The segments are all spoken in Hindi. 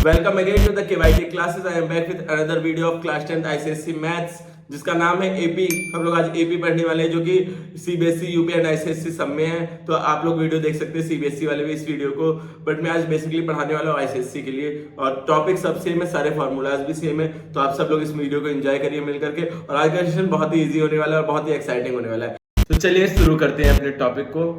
Welcome again to the KYT classes. I am back with another video of class 10th ICSE maths जिसका नाम है एपी। हम लोग आज एपी पढ़ने वाले हैं जो कि सीबीएसई, यूपी एंड आईसीएसई सब में है। तो आप लोग वीडियो देख सकते हैं सीबीएसई वाले भी इस वीडियो को, बट मैं आज बेसिकली पढ़ाने वाला हूँ आईसीएसई के लिए। और टॉपिक सब सेम है, सारे फॉर्मूलाज भी सेम है। तो आप सब लोग इस वीडियो को एंजॉय करिए मिल करके। और आज का सेशन बहुत ही ईजी होने वाला है और बहुत ही एक्साइटिंग होने वाला है। तो चलिए शुरू करते हैं अपने टॉपिक को।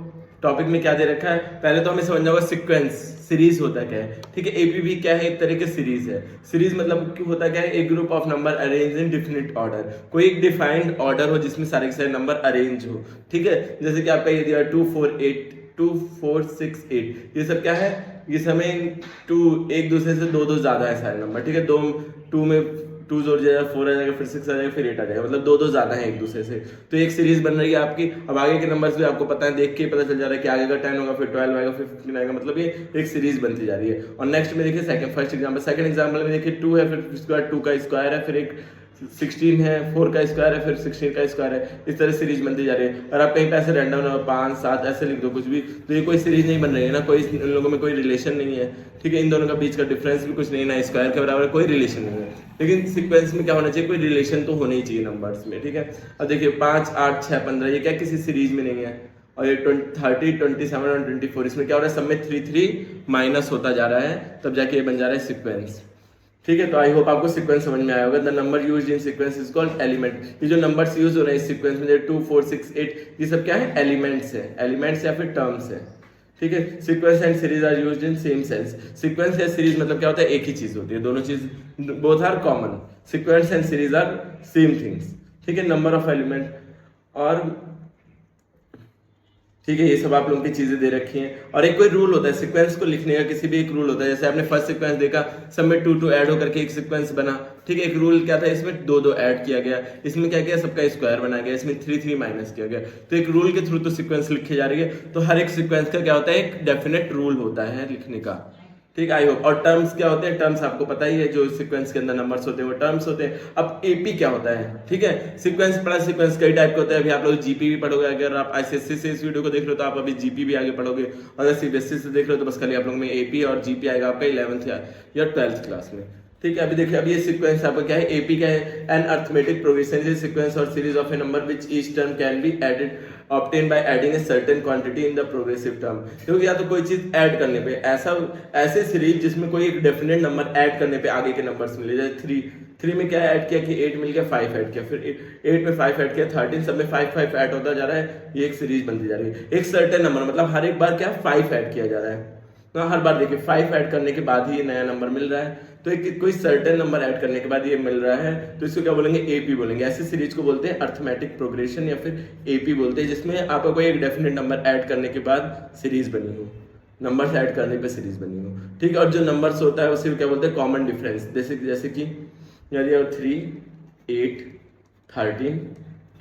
टॉपिक में क्या दे रखा है, पहले तो हमें समझना होगा सीक्वेंस, सीरीज होता क्या है। ठीक है, एपीवी क्या है, एक तरह की सीरीज है। सीरीज मतलब होता क्या है, एक group of number arrange in definite order. कोई एक डिफाइंड ऑर्डर हो जिसमें सारे के सारे नंबर अरेंज हो। ठीक है, जैसे कि आपका ये दिया 2 4 8 2 4 6 8, ये सब क्या है, ये समय टू एक दूसरे से दो ज्यादा है सारे नंबर। ठीक है, टू में 2 जोड़ जाएगा, 4 आ जाएगा, फिर 6 आ जाएगा, फिर 8 आ जाएगा, मतलब दो ज्यादा है एक दूसरे से। तो एक सीरीज बन रही है आपकी। अब आगे के नंबर्स भी आपको पता है, देख के पता चल जा रहा है कि आगे का 10 होगा, फिर 12 आएगा, फिर 15 आएगा, मतलब ये एक सीरीज बनती जा रही है। और नेक्स्ट में देखिए सेकंड एग्जाम्पल में देखिए 2 है, फिर उसके बाद 2 का स्क्वायर है, फिर एक 16 है, 4 का स्क्वायर है, फिर 16 का स्क्वायर है। इस तरह सीरीज बनती जा रही है। और आप कहीं पे ऐसे रैंडम नंबर 5 7 ऐसे लिख दो कुछ भी, तो ये कोई सीरीज नहीं बन रही है ना, कोई इन लोगों में कोई रिलेशन नहीं है। ठीक है, इन दोनों का बीच का डिफरेंस भी कुछ नहीं है, ना स्क्वायर के बराबर कोई रिलेशन नहीं है। लेकिन सीक्वेंस में क्या होना चाहिए, कोई रिलेशन तो होना ही चाहिए नंबर्स में। ठीक है, अब देखिए 5 8 6 15, ये क्या किसी सीरीज में नहीं है। और ये 30 27 और 24, इसमें क्या हो रहा है, सब में 3 3 माइनस होता जा रहा है, तब जाके ये बन जा रहा है सीक्वेंस। ठीक है, तो आई होप आपको सीक्वेंस समझ में आया होगा। The number used in sequence is called element. ये जो नंबर्स यूज हो रहे हैं इस सीक्वेंस में, 2 4 6 8, ये सब क्या है, एलिमेंट्स है। एलिमेंट्स या फिर टर्म्स है। ठीक है, sequence and series are used in same sense. Sequence या सीरीज मतलब क्या होता है, एक ही चीज होती है, दोनों चीज both are common. Sequence and series are same things. ठीक है, नंबर ऑफ एलिमेंट और ठीक है, ये सब आप लोगों की चीजें दे रखी हैं। और एक कोई रूल होता है सीक्वेंस को लिखने का, किसी भी एक रूल होता है। जैसे आपने फर्स्ट सीक्वेंस देखा, सब में 2 2 ऐड होकर के एक सीक्वेंस बना। ठीक है, एक रूल क्या था, इसमें 2 2 ऐड किया गया, इसमें क्या किया, सबका स्क्वायर बनाया गया, इसमें 3 3 माइनस किया गया। तो एक रूल के थ्रू तो सीक्वेंस लिखी जा रही है। तो हर एक सीक्वेंस का क्या होता है, एक डेफिनेट रूल होता है लिखने का। ठीक, आई होप। और टर्म्स क्या होते हैं, टर्म्स आपको पता ही है, जो सीक्वेंस के अंदर नंबर्स होते हैं वो टर्म्स होते हैं। अब एपी क्या होता है, ठीक है, सीक्वेंस पढ़ा, सीक्वेंस कई टाइप के होते हैं। अभी आप लोग जीपी भी पढ़ोगे, अगर आप आईसीएसई से इस वीडियो को देख रहे हो तो आप अभी जीपी भी आगे पढ़ोगे। अगर सीबीएसई से देख रहे हो तो बस खाली आप लोग में एपी और जीपी आएगा आपका 11th या 12th क्लास में। ठीक है, अभी देखिए, अब ये सीक्वेंस आपका क्या है, एपी क्या है, an arithmetic progression is sequence और series of a number which each term can be added obtained by adding a certain quantity in the progressive term। क्योंकि या तो कोई चीज ऐड करने पे, ऐसे सीरीज जिसमें कोई एक डेफिनेट नंबर ऐड करने पे आगे के नंबर्स मिले। जैसे 3 में क्या ऐड किया कि 8 मिल गया, 5 ऐड किया, फिर 8 में 5 ऐड किया, 13, सब में 5 5 ऐड होता जा रहा है। ये एक सीरीज बनती जा रही है। एक सर्टेन नंबर मतलब हर एक बार क्या 5 ऐड किया जा रहा है ना, हर बार देखिए 5 ऐड करने के बाद ही ये नया नंबर मिल रहा है। तो एक कोई सर्टेन नंबर ऐड करने के बाद ये मिल रहा है, तो इसको क्या बोलेंगे, एपी बोलेंगे। ऐसी सीरीज को बोलते हैं अरिथमेटिक प्रोग्रेशन या फिर एपी बोलते हैं, जिसमें आपका कोई एक डेफिनेट नंबर ऐड करने के बाद सीरीज बनी हो, नंबर्स ऐड करने पे सीरीज बनी हो। ठीक है, और जो नंबर्स होता है उसे क्या बोलते हैं, कॉमन डिफरेंस। जैसे कि यदि 3 8 13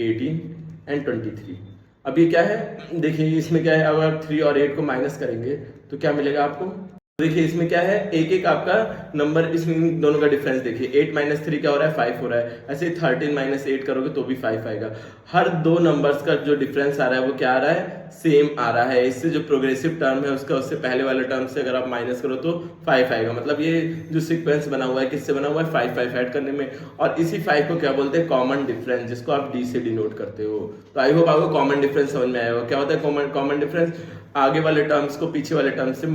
18 एंड 23। अब ये क्या है, देखिए इसमें क्या है, अगर 3 और 8 को माइनस करेंगे तो क्या मिलेगा आपको। देखिए इसमें क्या है, एक एक आपका नंबर, इसमें दोनों का डिफरेंस देखिए, 8 - 3 क्या हो रहा है, 5 हो रहा है। ऐसे 13 - 8 करोगे तो भी 5 आएगा। हर दो नंबर्स का जो डिफरेंस आ रहा है वो क्या आ रहा है, सेम आ रहा है। इससे जो प्रोग्रेसिव टर्म है उसका उससे पहले वाले टर्म से अगर आप माइनस करो तो 5 आएगा। मतलब ये जो सीक्वेंस बना हुआ है किससे बना हुआ है, 5 5 ऐड करने में। और इसी 5 को क्या बोलते हैं, कॉमन डिफरेंस, जिसको आप डी से डिनोट करते हो। तो आई होप आपको कॉमन डिफरेंस समझ में आया होगा। क्या होता है कॉमन डिफरेंस, आगे वाले टर्म्स को पीछे वाले टर्म से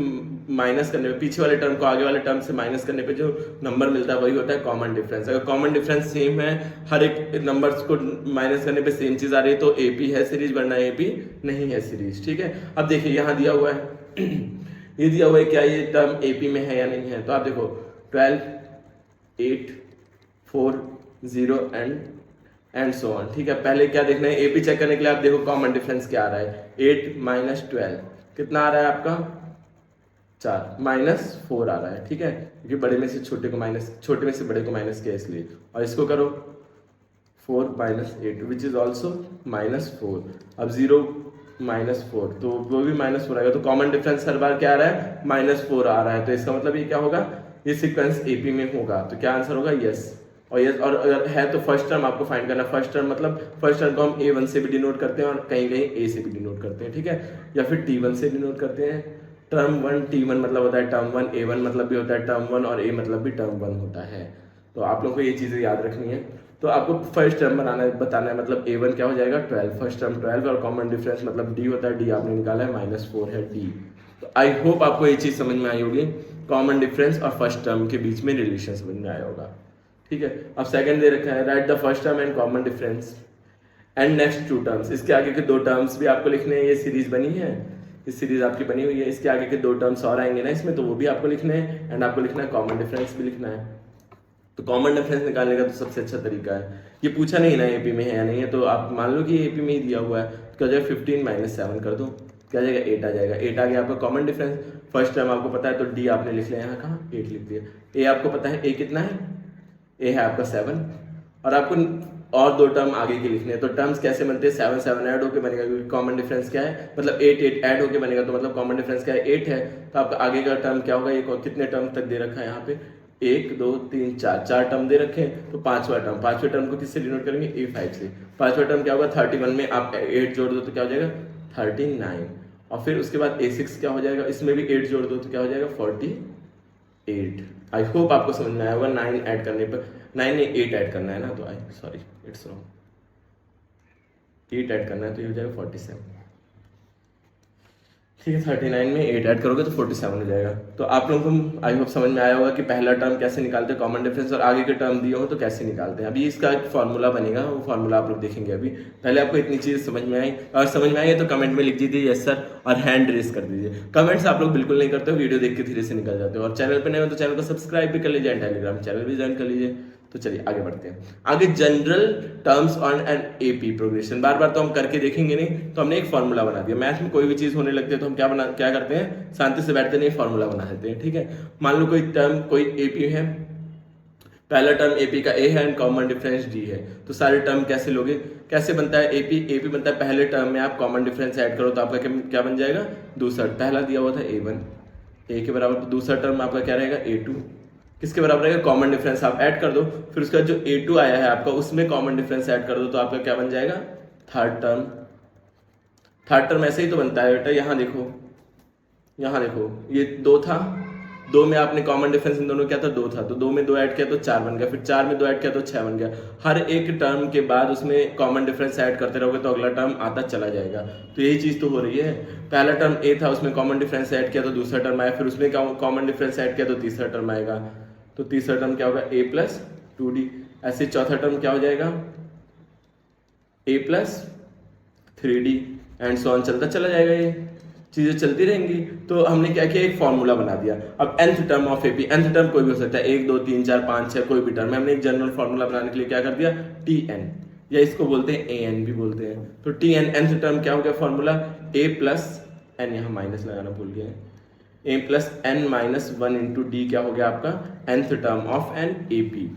माइनस करने पे, पीछे वाले टर्म को आगे वाले टर्म से माइनस करने पे जो नंबर मिलता है वही होता है कॉमन डिफरेंस। अगर कॉमन डिफरेंस सेम है, हर एक नंबर्स को माइनस करने पे सेम चीज आ रही है, तो एपी है सीरीज, वरना एपी नहीं है सीरीज। ठीक है, अब देखिए यहाँ दिया हुआ है ये दिया हुआ है, क्या ये टर्म एपी में है या नहीं है। तो आप देखो 12 8 4 0 एंड सो ऑन। ठीक है, पहले क्या देखना है, एपी चेक करने के लिए आप देखो कॉमन डिफरेंस क्या आ रहा है, 8 - 12 कितना आ रहा है आपका, 4 - 4 आ रहा है। ठीक है, क्योंकि बड़े में से छोटे को माइनस, छोटे में से बड़े को माइनस किया इसलिए। और इसको करो 4 - 8 विच इज ऑल्सो -4। अब 0 - 4 तो वो भी -4 आएगा। तो कॉमन डिफरेंस हर बार क्या आ रहा है, -4 आ रहा है। तो इसका मतलब ये क्या होगा, ये सीक्वेंस एपी में होगा। तो क्या आंसर होगा, यस। और अगर है तो फर्स्ट टर्म आपको फाइंड करना। फर्स्ट टर्म मतलब फर्स्ट टर्म को हम A1 से भी डिनोट करते हैं और कहीं कहीं A से भी डिनोट करते हैं। ठीक है, या फिर T1 से डिनोट करते हैं, टर्म वन T1 मतलब होता है टर्म वन, A1 मतलब भी होता है टर्म वन और A मतलब भी टर्म वन होता है। तो आप लोगों को ये चीज़ें याद रखनी है। तो आपको फर्स्ट टर्म बताना है, मतलब A1 क्या हो जाएगा 12, फर्स्ट टर्म 12 और कॉमन डिफरेंस मतलब D होता है, D आपने निकाला है -4 है D। तो आई होप आपको ये चीज़ समझ में आई होगी, कॉमन डिफरेंस और फर्स्ट टर्म के बीच में रिलेशन समझ में आया होगा। ठीक है, अब सेकंड दे रखा है, write the first term and common difference and next two terms. इसके आगे के दो टर्म्स भी आपको लिखने हैं, ये सीरीज बनी है, इस सीरीज आपकी बनी हुई है, इसके आगे के दो टर्म्स और आएंगे ना इसमें, तो वो भी आपको लिखने हैं एंड आपको लिखना है कॉमन डिफरेंस भी लिखना है। तो कॉमन डिफरेंस निकालने का तो सबसे अच्छा तरीका है, ये पूछा नहीं ना एपी में है या नहीं है, तो आप मान लो कि एपी में ही दिया हुआ है, तो क्या जाएगा 15 - 7 कर दो, क्या जाएगा 8 आ जाएगा। 8 आ गया आपका कॉमन डिफरेंस। फर्स्ट टर्म आपको पता है तो डी आपने लिख लिया, यहाँ कहाँ 8 लिख दिया। ए आपको पता है ए कितना है, ए है आपका 7, और आपको और दो टर्म आगे के लिखने हैं। तो टर्म्स कैसे बनते हैं, 7 7 ऐड होकर बनेगा, क्योंकि कॉमन डिफरेंस क्या है, मतलब 8 8 ऐड होकर बनेगा, तो मतलब कॉमन डिफरेंस क्या है 8 है। तो आपका आगे का टर्म क्या होगा, ये कितने टर्म तक दे रखा है यहाँ पे, 1 2 3 4 4 टर्म दे रखे हैं। तो पांचवा टर्म को किससे डिनोट करेंगे, A5 से। पांचवा टर्म क्या होगा 31 में आप 8 जोड़ दो तो क्या हो जाएगा 39, और फिर उसके बाद A6 क्या हो जाएगा, इसमें भी 8 जोड़ दो तो क्या हो जाएगा 48। आई होप आपको समझ में आया होगा। 9 ऐड करने पर 9 नहीं 8 ऐड करना है ना, तो आई सॉरी इट्स रॉन्ग, 8 ऐड करना है तो ये हो जाएगा 47। ठीक है, 39 में 8 ऐड करोगे तो 47 हो जाएगा। तो आप लोगों को आई होप समझ में आया होगा कि पहला टर्म कैसे निकालते हैं कॉमन डिफरेंस, और आगे के टर्म दिए हो तो कैसे निकालते हैं। अभी इसका एक फॉर्मूला बनेगा, वो फॉर्मूला आप लोग देखेंगे। अभी पहले आपको इतनी चीज़ समझ में आई, और समझ में आई तो कमेंट में लिख दीजिए यस सर, और हैंड रेस कर दीजिए। कमेंट्स आप लोग बिल्कुल नहीं करते हो, वीडियो देख के धीरे से निकल जाते हो। और चैनल पर नए हो तो चैनल को सब्सक्राइब भी कर लीजिए, टेलीग्राम चैनल भी ज्वाइन कर लीजिए। तो चलिए आगे बढ़ते हैं। आगे general terms on an AP progression, बार बार तो हम करके देखेंगे नहीं, तो हमने एक फॉर्मूला बना दिया। मैथ में कोई भी चीज होने लगती है तो हम क्या करते हैं, शांति से बैठते नहीं, फॉर्मूला बना देते हैं। ठीक है, मान लो कोई टर्म कोई एपी है, पहला टर्म एपी का ए है एंड कॉमन डिफरेंस डी है, तो सारे टर्म कैसे लोगे, कैसे बनता है एपी बनता है पहले टर्म में आप कॉमन डिफरेंस ऐड करो तो आपका क्या बन जाएगा, दूसरा, पहला दिया हुआ था A1, ए के बराबर, तो दूसरा टर्म आपका क्या रहेगा A2, किसके बराबर रहेगा, कॉमन डिफरेंस आप ऐड कर दो, फिर उसका जो A2 आया है आपका उसमें कॉमन डिफरेंस ऐड कर दो, तो आपका क्या बन जाएगा थर्ड टर्म। थर्ड टर्म ऐसे ही तो बनता है बेटा, यहाँ देखो ये 2 था, 2 में आपने कॉमन डिफरेंस इन दोनों क्या था 2 था, तो 2 में 2 ऐड किया तो 4 बन गया, फिर 4 में 2 ऐड किया तो 6 बन गया। हर एक टर्म के बाद उसमें कॉमन डिफरेंस ऐड करते रहोगे तो अगला टर्म आता चला जाएगा। तो यही चीज तो हो रही है, पहला टर्म ए था उसमें कॉमन डिफरेंस ऐड किया तो दूसरा टर्म आया, फिर उसमें कॉमन डिफरेंस ऐड किया तो तीसरा टर्म आएगा, तो तीसरा टर्म क्या होगा A+2D। ऐसे चौथा टर्म क्या हो जाएगा A+3D, एंड सो ऑन चलता चला जाएगा, ये चीजें चलती रहेंगी। तो हमने क्या किया, एक फॉर्मूला बना दिया। अब nth term of AP, nth term कोई भी हो सकता है, 1 2 3 4 5 6 कोई भी टर्म है, हमने एक जनरल फॉर्मूला बनाने के लिए क्या कर दिया Tn, या इसको बोलते हैं An भी बोलते हैं। तो Tn nth टर्म क्या हो गया फॉर्मूला A+n, यहाँ माइनस लगाना भूल गए, A+n-1 इंटू डी क्या हो गया आपका nth term of an AP.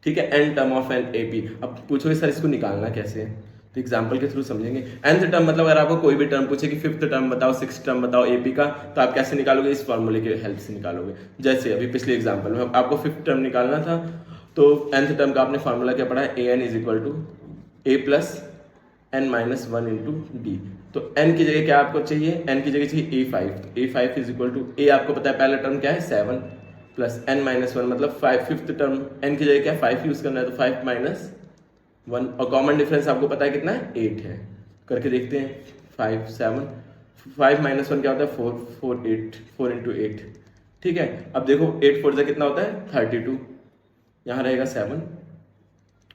ठीक है, n term of an AP. अब पूछोगे सर इसको निकालना कैसे, तो एग्जाम्पल के थ्रू समझेंगे। nth टर्म मतलब अगर आपको कोई भी टर्म पूछे कि 5th टर्म बताओ 6th टर्म बताओ एपी का, तो आप कैसे निकालोगे, इस फॉर्मूले के हेल्प से निकालोगे। जैसे अभी पिछले एग्जाम्पल में आपको 5th टर्म निकालना था, तो nth टर्म का आपने फॉर्मूला क्या पढ़ा है, an = A+n-1 इंटू डी। तो n की जगह क्या आपको चाहिए, n की जगह चाहिए A5, तो A5 A आपको पता है पहला टर्म क्या है 7 प्लस n-1 मतलब 5, 5th टर्म n की जगह क्या 5 यूज करना है, तो 5 - 1, और कॉमन डिफरेंस आपको पता है कितना है 8 है, करके देखते हैं 5 7, 5 - 1 क्या होता है 4 4 8, 4 इंटू 8। ठीक है, अब देखो 8 4 कितना होता है 32, यहाँ रहेगा 7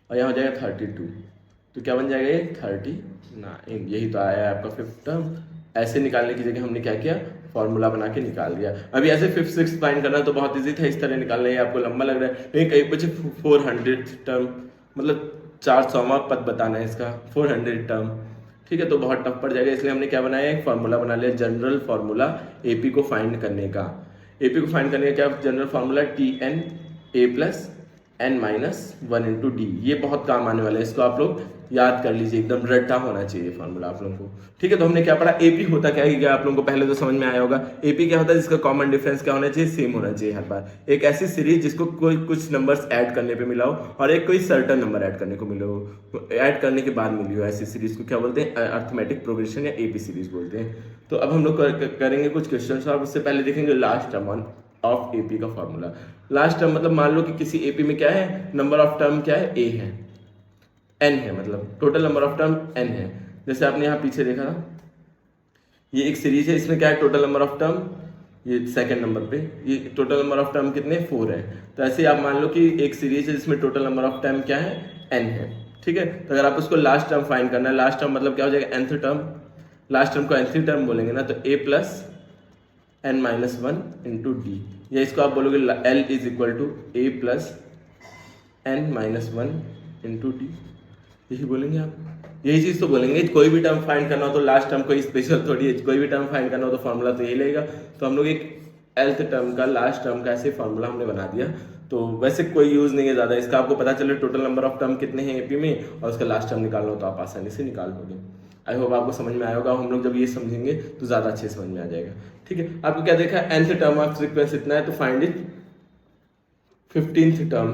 और यहाँ हो जाएगा 32, तो क्या बन जाएगा ये 39। यही तो आया है आपका 5th टर्म। ऐसे निकालने की जगह हमने क्या किया, फॉर्मूला बना के निकाल दिया। अभी ऐसे 5th 6th फाइंड करना तो बहुत इजी था, इस तरह निकालना है आपको लंबा लग रहा है, लेकिन कई बच्चे 400th टर्म मतलब 400वां पद बताना है इसका 400 टर्म। ठीक है, तो बहुत टफ पड़ जाएगा, इसलिए हमने क्या बनाया, एक फॉर्मूला बना लिया, जनरल फॉर्मूला एपी को फाइंड करने का। एपी को फाइंड करने का क्या general formula, Tn A+n-1 into d. ये बहुत काम आने वाला है, इसको आप लोग याद कर लीजिए, एकदम रट्टा होना चाहिए फॉर्मूला आप लोगों को। ठीक है, तो हमने क्या पढ़ा, एपी होता क्या है, क्या आप लोगों को पहले तो समझ में आया होगा। एपी क्या होता है, जिसका कॉमन डिफरेंस क्या होना चाहिए, सेम होना चाहिए हर बार। एक ऐसी सीरीज जिसको कोई कुछ नंबर्स ऐड करने पे मिला हो और एक कोई सर्टन नंबर ऐड करने को मिला हो, ऐड करने के बाद मिली हो, ऐसी सीरीज को क्या बोलते हैं, अर्थमेटिक प्रोग्रेशन या एपी सीरीज बोलते हैं। तो अब हम लोग करेंगे कुछ क्वेश्चन और उससे पहले देखेंगे लास्ट टर्म ऑफ एपी का फॉर्मूला। लास्ट टर्म मतलब मान लो कि किसी एपी में क्या है, नंबर ऑफ टर्म क्या है, ए है, एन है, मतलब total number of term n है। जैसे आपने यहाँ पीछे देखा था, ये एक सीरीज है, इसमें क्या है टोटल नंबर ऑफ टर्म, ये सेकंड नंबर पे ये टोटल नंबर ऑफ टर्म कितने 4 है। तो ऐसे आप मान लो कि एक सीरीज है जिसमें टोटल नंबर ऑफ टर्म क्या है, एन है, ठीक है। तो अगर आप उसको लास्ट टर्म फाइंड करना है, लास्ट टर्म मतलब क्या हो जाएगा, nth टर्म, लास्ट टर्म को nth टर्म बोलेंगे ना, तो a plus n minus 1 into d, या इसको आप बोलोगे l is equal to a plus n minus 1 into d, यही बोलेंगे आप, यही चीज तो बोलेंगे। कोई भी टर्म फाइंड करना हो तो लास्ट टर्म कोई स्पेशल थोड़ी है, कोई भी टर्म फाइंड करना हो तो फॉर्मूला तो यही लगेगा। तो हम लोग एक nth टर्म का लास्ट टर्म का ऐसे फॉर्मूला हमने बना दिया। तो वैसे कोई यूज नहीं है ज्यादा इसका, आपको पता चले टोटल नंबर ऑफ टर्म कितने हैं एपी में और उसका लास्ट टर्म निकालना हो तो आप आसानी से निकाल लोगे। आई होप आपको समझ में आया होगा। हम लोग जब ये समझेंगे तो ज्यादा अच्छे समझ में आ जाएगा, ठीक है। आपको क्या देखा, nth टर्म ऑफ सीक्वेंस इतना है, तो find it 15th term.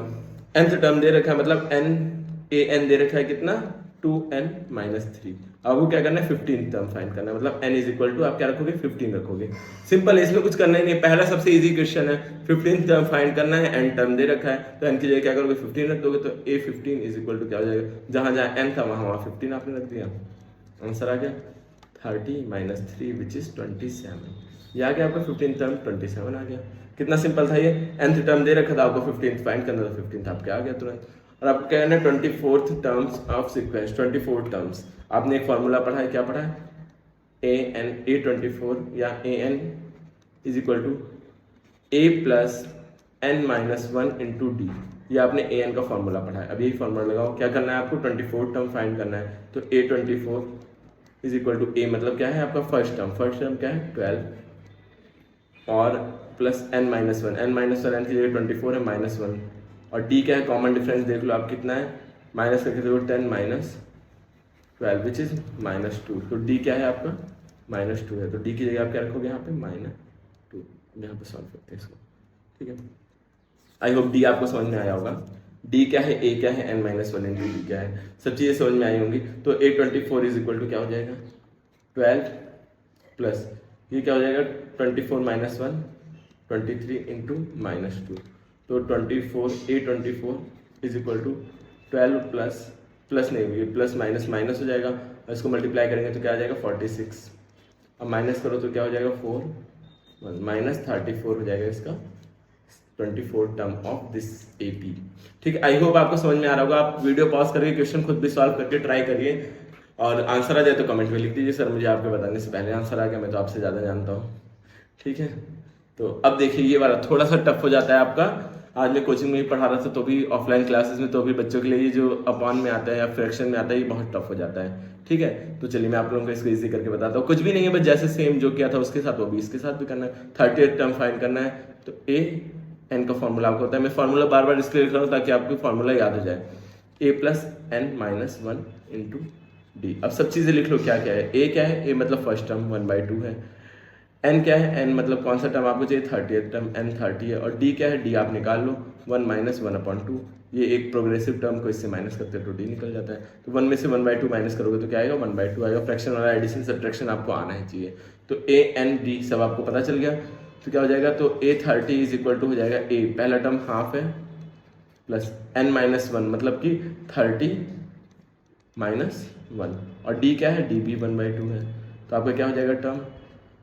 nth term दे रखा है, मतलब n दे रखा है कितना, 2n माइनस 3। अब वो क्या करना है, 15th टर्म फाइंड करना है, मतलब n इज इक्वल टू आप क्या रखोगे, 15 रखोगे। सिंपल है, इसमें कुछ करना ही नहीं, पहला सबसे इजी क्वेश्चन है। 15th टर्म फाइंड करना है, n टर्म दे रखा है, तो n की जगह क्या करोगे, 15 रख दोगे। तो a15 इज इक्वल टू क्या हो जाएगा, जहां जहां n था वहां 15 आपने रख दिया, आंसर आ गया 30 माइनस 3 विच इज 27। ये आ गया आपका 15th टर्म, 27 आ गया। कितना सिंपल था ये, nth टर्म दे रखा था आपको, 15th फाइंड करना था, 15th आपके आ गया तुरंत। और आप कहना है 24th terms of sequence, 24 terms. आपने एक फॉर्मूला पढ़ा है, क्या पढ़ा है, a24 या an is equal to a plus n minus 1 into d, ये आपने an का फॉर्मूला पढ़ा है। अब यही फॉर्मूला लगाओ, क्या करना है आपको, 24 टर्म फाइंड करना है। तो a24 is equal to a मतलब क्या है आपका फर्स्ट टर्म क्या है 12 और प्लस n माइनस 1, n की जगह 24 है, माइनस 1 और d क्या है, कॉमन डिफरेंस देख लो आप कितना है, माइनस करके देखो 10 माइनस 12 विच इज माइनस 2। तो d क्या है आपका, माइनस 2 है, तो d की जगह आप क्या रखोगे यहाँ पे, -2। यहाँ पे सॉल्व करते हैं इसको, ठीक है। आई होप d आपको समझ में आया होगा। d क्या है, a क्या है, n माइनस 1 इंटू d क्या है, सब चीज़ें समझ में आई होंगी। तो a24 इज इक्वल टू क्या हो जाएगा, 12 प्लस ये क्या हो जाएगा, 24 माइनस 1 23 इंटू माइनस 2। तो 24 इज इक्वल टू 12 प्लस नहीं होगी, प्लस माइनस हो जाएगा और इसको मल्टीप्लाई करेंगे तो क्या आ जाएगा 46। अब माइनस करो तो क्या हो जाएगा 4 माइनस 34 हो जाएगा इसका 24 टर्म ऑफ दिस एपी, ठीक है। आई होप आपको समझ में आ रहा होगा। आप वीडियो पॉज करके क्वेश्चन खुद भी सॉल्व करके ट्राई करिए और आंसर आ जाए तो कमेंट में लिख दीजिए, सर मुझे आपके बताने से पहले आंसर आ गया, मैं तो आपसे ज़्यादा जानता हूँ, ठीक है। तो अब देखिए ये वाला थोड़ा सा टफ हो जाता है आपका। आज मैं कोचिंग में ही पढ़ा रहा था तो भी ऑफलाइन क्लासेस में, तो भी बच्चों के लिए ये जो अपॉन में आता है या फ्रैक्शन में आता है ये बहुत टफ हो जाता है, ठीक है। तो चलिए मैं आप लोगों को इसको इजी करके बताता हूँ। कुछ भी नहीं है, बस जैसे सेम जो किया था उसके साथ वो भी इसके साथ भी करना है। 38 टर्म फाइंड करना है, तो ए एन का फॉर्मूला आपको होता है, मैं फॉर्मूला बार बार इसलिए लिख रहा हूँ ताकि आपको फॉर्मूला याद हो जाए, a plus n minus 1 into d. अब सब चीज़ें लिख लो, क्या क्या है, ए क्या है, ए मतलब फर्स्ट टर्म 1/2 है, एन क्या है, एन मतलब कौन सा टर्म आपको चाहिए 30th टर्म, एन 30 है, और डी क्या है, डी आप निकाल लो 1 माइनस 1/2। ये एक प्रोग्रेसिव टर्म को इससे माइनस करते हैं तो डी निकल जाता है। तो 1 में से 1/2 माइनस करोगे तो क्या आएगा 1/2 आएगा। फ्रैक्शन वाला एडिशन सब्ट्रैक्शन आपको आना ही चाहिए। तो ए एन डी सब आपको पता चल गया, तो क्या हो जाएगा, तो a30 इज इक्वल टू हो जाएगा a पहला टर्म हाफ है प्लस n माइनस 1 मतलब कि 30 माइनस 1 और d क्या है, d भी 1/2 है। तो आपका क्या हो जाएगा term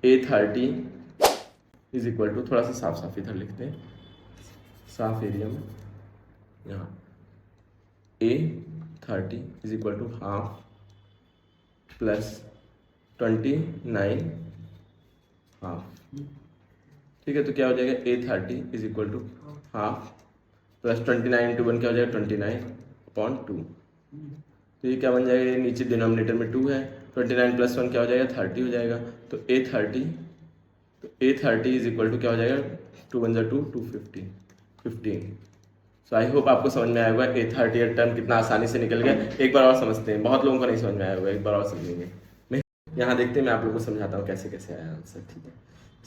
a30 is equal to, थोड़ा सा साफ साफ इधर लिखते हैं साफ एरिया में, यहाँ a30 is equal to half plus 29 half, ठीक है। तो क्या हो जाएगा a30 is equal to half plus 29 into 1 क्या हो जाएगा 29/2। तो ये क्या बन जाएगा, ये नीचे डिनोमिनेटर में 2 है, 29 प्लस 1 क्या हो जाएगा 30 हो जाएगा। तो a30 इज इक्वल टू क्या हो जाएगा 2 1 2 15। सो आई होप आपको समझ में आया होगा a30 टर्म कितना आसानी से निकल गया। एक बार और समझते हैं, बहुत लोगों को नहीं समझ में आया होगा, एक बार और समझेंगे। मैं यहाँ देखते हैं, मैं आप लोगों को समझाता हूँ कैसे कैसे आया आंसर, ठीक है।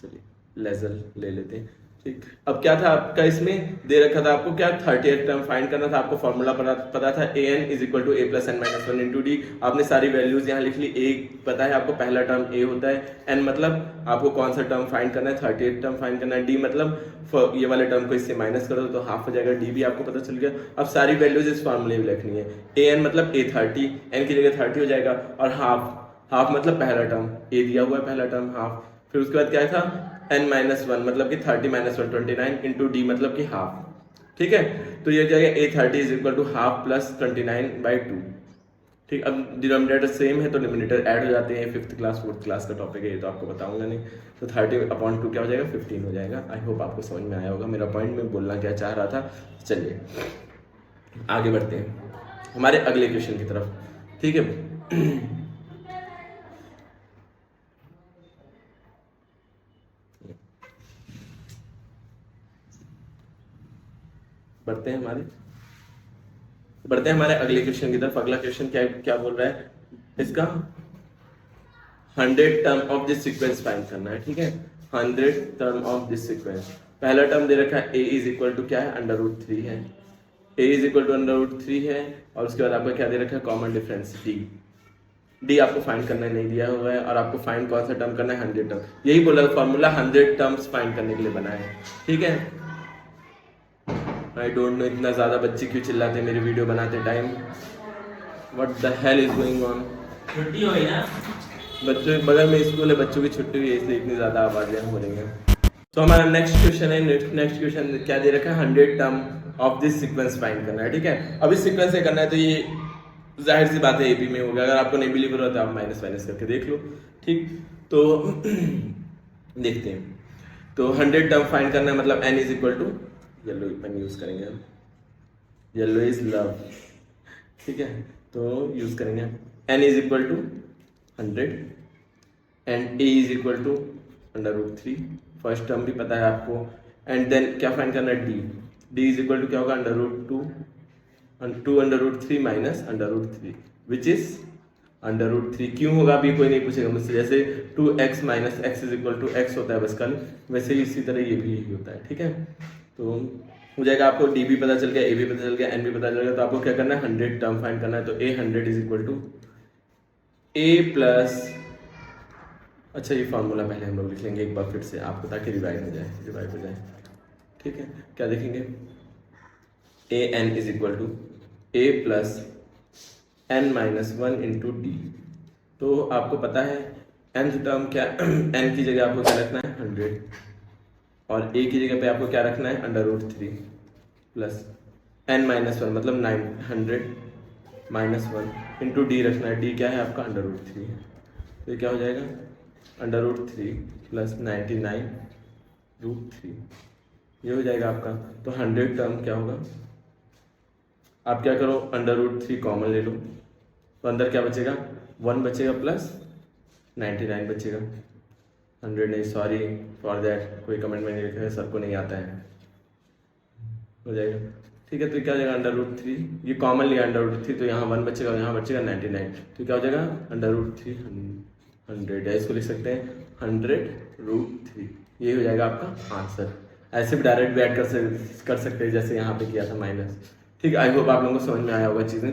चलिए लेजर ले लेते हैं। ठीक, अब क्या था आपका इसमें दे रखा था आपको क्या 38 टर्म फाइंड करना था, आपको फॉर्मूला पता था a n is equal to a plus n minus one into d. आपने सारी वैल्यूज यहाँ लिख ली। ए पता है आपको पहला टर्म ए होता है, एन मतलब आपको कौन सा टर्म फाइंड करना है 38 टर्म फाइंड करना है, डी मतलब ये वाले टर्म को इससे माइनस कर दो तो हाफ हो जाएगा, डी भी आपको पता चल गया। अब सारी वैल्यूज इस फॉर्मूले में लिखनी है। ए एन मतलब ए 30, एन की जगह 30 हो जाएगा, और हाफ मतलब पहला टर्म ए दिया हुआ है पहला टर्म हाफ, फिर उसके बाद क्या था n माइनस वन मतलब कि 30 माइनस वन 29 इंटू डी मतलब कि हाफ। ठीक है, तो ये हो जाएगा a 30 is equal to half plus 29/2। ठीक, अब डिनोमिनेटर सेम है तो डिनोमिनेटर ऐड हो जाते हैं। 5th क्लास 4th क्लास का टॉपिक है, ये तो आपको बताऊंगा नहीं। तो 30/2 क्या हो जाएगा 15 हो जाएगा। आई होप आपको समझ में आया होगा मेरा पॉइंट में बोलना क्या चाह रहा था। चलिए आगे बढ़ते हैं हमारे अगले क्वेश्चन की तरफ। ठीक है, बढ़ते हैं हमारे अगले क्वेश्चन की तरफ। अगला क्वेश्चन क्या क्या बोल रहा है, इसका 100 term of this sequence find करना है। ठीक है, 100 टर्म ऑफ दिस सीक्वेंस। पहला टर्म दे रखा है a इज इक्वल टू क्या है √3 है, a इज इक्वल टू √3 है, और उसके बाद आपका क्या दे रखा है कॉमन डिफरेंस d आपको फाइंड करना नहीं दिया हुआ है, और आपको फाइंड कौन सा टर्म करना है 100 टर्म। यही बोला फॉर्मूला 100 टर्म्स फाइंड करने के लिए बना है। ठीक है, आई डोंट नो इतना ज़्यादा बच्चे क्यों चिल्लाते मेरी वीडियो बनाते time, what the hell is going on. छुट्टी हुई ना, बच्चों के बगल में स्कूल है, बच्चों की छुट्टी हुई है इसलिए इतनी ज़्यादा आवाज़ें हो रही हैं। तो हमारा नेक्स्ट क्वेश्चन है, नेक्स्ट क्वेश्चन क्या दे रखा है 100 term of this sequence find करना है। ठीक है, अब इस सीक्वेंस से करना है तो ये जाहिर सी बात है एपी में होगा, अगर आपको नहीं बिलीव हो तो आप माइनस करके देख लो। ठीक, तो देखते हैं। तो 100 टर्म फाइंड करना है मतलब n is equal to yellow pen use करेंगे हम, येलो इज लव। ठीक है, तो यूज करेंगे n is equal to 100 and a is equal to √3। First term भी पता है आपको, एंड देन क्या फाइंड करना है d इज इक्वल टू क्या होगा √2 माइनस √3 विच इज √3। क्यों होगा अभी कोई नहीं पूछेगा मुझसे, जैसे 2x minus x is equal to x होता है बस कल, वैसे ही इसी तरह ये भी यही होता है। ठीक है, तो हो जाएगा आपको डी भी पता चल गया, ए भी पता चल गया, एन भी पता चल गया, तो आपको क्या करना है 100 टर्म फाइंड करना है। तो a 100 is equal to a plus, अच्छा ये फार्मूला पहले हम लोग लिख लेंगे एक बार फिर से आपको, ताकि रिवाइव हो जाए। ठीक है, क्या देखेंगे a n is equal to a plus n minus one into d. तो आपको पता है nth टर्म क्या n की जगह आपको क्या रखना है 100, और a की जगह पे आपको क्या रखना है √3 प्लस n माइनस वन मतलब 900 माइनस वन इंटू डी रखना है, डी क्या है आपका √3। तो ये क्या हो जाएगा √3 प्लस 99√3, ये हो जाएगा आपका। तो 100 टर्म क्या होगा, आप क्या करो √3 कॉमन ले लो, तो अंदर क्या बचेगा 1 बचेगा प्लस 99 बचेगा। 100 नहीं, सॉरी फॉर दैट, कोई कमेंट में नहीं लिखा है, सबको नहीं आता है, हो जाएगा। ठीक है, तो क्या हो जाएगा √3, ये कॉमन लिया √3, तो यहाँ 1 बचेगा, यहाँ बचेगा 99, तो क्या हो जाएगा √3 100 है, इसको लिख सकते हैं 100√3, ये हो जाएगा आपका आंसर। ऐसे भी डायरेक्ट भी ऐड कर सकते हैं जैसे यहाँ पे किया था माइनस। ठीक है, आई होप आप लोगों को समझ में आया होगा चीज़ें।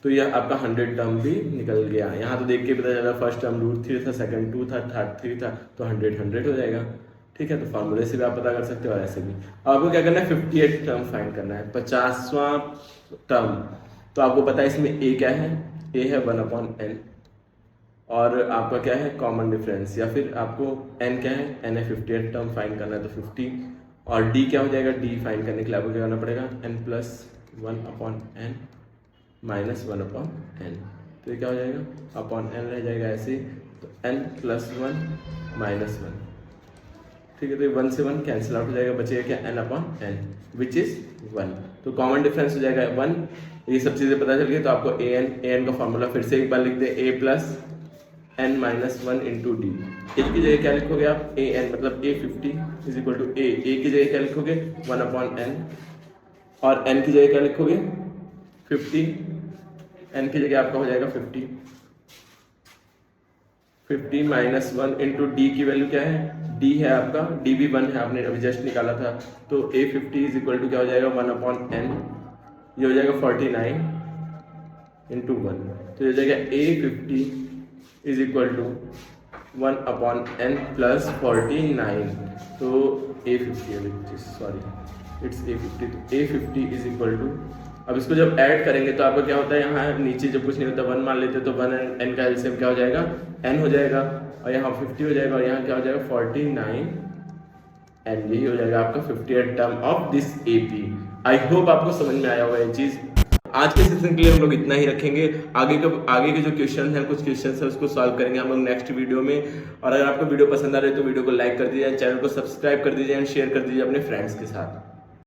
तो यह आपका 100 टर्म भी निकल गया। यहाँ तो देख के पता चला फर्स्ट टर्म √3 था, सेकंड 2 था, थर्ड 3 था, तो 100 हो जाएगा। ठीक है, तो फार्मूले से भी आप पता कर सकते हो और ऐसे भी। आपको क्या करना है 58 टर्म फाइंड करना है, 50वां टर्म। तो आपको पता है इसमें a क्या है, a है 1/n, और आपका क्या है कॉमन डिफरेंस, या फिर आपको n क्या है, n है 58 टर्म फाइंड करना है तो 50, और d क्या हो जाएगा, d फाइंड करने के लिए आपको क्या करना पड़ेगा n plus 1/n minus 1/n। तो ये क्या हो जाएगा अपॉन n रह जाएगा ऐसे, तो n प्लस 1 माइनस 1। ठीक है, तो ये 1 से 1 कैंसिल आउट हो जाएगा, बचेगा क्या n/n विच इज 1। तो कॉमन डिफरेंस हो जाएगा 1। ये सब चीज़ें पता चल गई, तो आपको an का फॉर्मूला फिर से एक बार लिख दे, a plus n minus 1 into D. a की जगह क्या लिखोगे आप, an मतलब a 50 is equal to a की जगह क्या लिखोगे 1/n, और n की जगह क्या लिखोगे 50, n की जगह आपका हो जाएगा 50 माइनस 1 इंटू डी की वैल्यू क्या है, डी है आपका, डी भी 1 है, आपने अभी जस्ट निकाला था, तो A50 इज इक्वल टू क्या हो जाएगा 1/n, ये हो जाएगा 49 इंटू 1, तो ये हो जाएगा A50 is equal to 1/n plus 49, तो A50 सॉरी इट्स A50, तो A50 इज इक्वल टू, अब इसको जब ऐड करेंगे तो आपका क्या होता है, यहाँ नीचे जब कुछ नहीं होता 1 मान लेते तो 1 एंड n का एलसीएम क्या हो जाएगा n हो जाएगा, और यहाँ 50 हो जाएगा, और यहाँ क्या हो जाएगा 49 एंड यही हो जाएगा आपका 58 term of this AP। I hope आपको समझ में आया होगा ये चीज़। आज के सेशन के लिए हम लोग इतना ही रखेंगे, आगे के जो क्वेश्चन हैं, कुछ क्वेश्चन है उसको सॉल्व करेंगे हम लोग नेक्स्ट वीडियो में। और अगर आपको वीडियो पसंद आ रही है तो वीडियो को लाइक कर दीजिए, चैनल को सब्सक्राइब कर दीजिए एंड शेयर कर दीजिए अपने फ्रेंड्स के साथ।